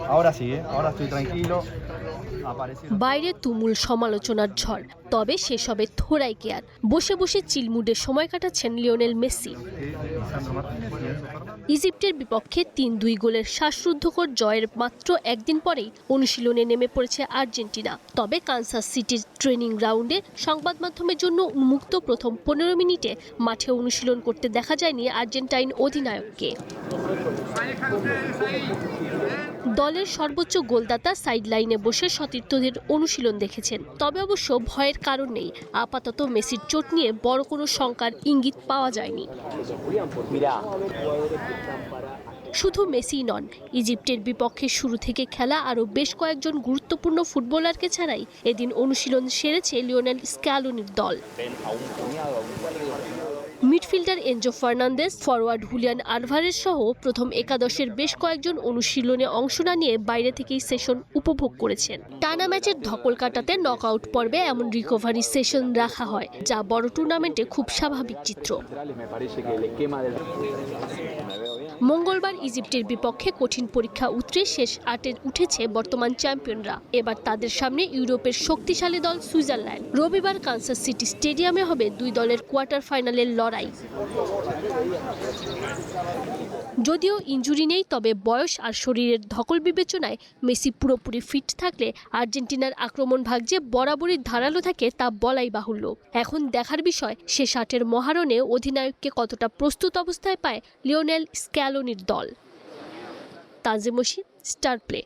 Ahora sí, ahora estoy tranquilo. বাইরে তুমুল সমালোচনার ঝড়, তবে সেসবে থোড়াই কেয়ার। বসে বসে চিলমুডে সময় কাটাচ্ছেন লিওনেল মেসি। ইজিপ্টের বিপক্ষে ৩-২ গোলের শ্বাসরুদ্ধকর জয়ের মাত্র একদিন পরেই অনুশীলনে নেমে পড়েছে আর্জেন্টিনা। তবে কানসাস সিটির ট্রেনিং গ্রাউন্ডে সংবাদ মাধ্যমের জন্য উন্মুক্ত প্রথম ১৫ মিনিটে মাঠে অনুশীলন করতে দেখা যায়নি আর্জেন্টাইন অধিনায়ককে। দলের সর্বোচ্চ গোলদাতা সাইড লাইনে বসে সতীর্থদের অনুশীলন দেখেছেন। তবে অবশ্য ভয়ের কারণ নেই, আপাতত মেসির চোট নিয়ে বড় কোনো শঙ্কার ইঙ্গিত পাওয়া যায়নি। শুধু মেসি নন, ইজিপ্টের বিপক্ষে শুরু থেকে খেলা আরও বেশ কয়েকজন গুরুত্বপূর্ণ ফুটবলারকে ছাড়াই এদিন অনুশীলন সেরেছে লিওনেল স্ক্যালোনির দল। Midfielder Enzo Fernandez, forward Julian Alvarez সহ প্রথম একাদশের বেশ কয়েকজন অনুশীলনে অংশ না নিয়ে বাইরে থেকেই সেশন উপভোগ করেছেন। টানা ম্যাচের ধকল কাটাতে নকআউট পর্বে এমন রিকভারি সেশন রাখা হয়, যা বড় টুর্নামেন্টে খুব স্বাভাবিক চিত্র। মঙ্গলবার ইজিপ্টের বিপক্ষে কঠিন পরীক্ষা উতরে শেষ ৮-এ উঠেছে বর্তমান চ্যাম্পিয়নরা। এবার তাদের সামনে ইউরোপের শক্তিশালী দল সুইজারল্যান্ড। রবিবার কানসাস সিটি স্টেডিয়ামে হবে দুই দলের কোয়ার্টার ফাইনালের লড়াই। যদিও ইনজুরি নেই, তবে বয়স আর শরীরের ধকল বিবেচনায় মেসি পুরোপুরি ফিট থাকলে আর্জেন্টিনার আক্রমণ ভাগ যে বরাবরই ধারালো থাকে তা বলাই বাহুল্য। এখন দেখার বিষয় শেষ ৮-এর মহারণে অধিনায়ককে কতটা প্রস্তুত অবস্থায় পায় লিওনেল স্ক্যালোনির দল। তানজিম মসিদ, স্টার প্লে।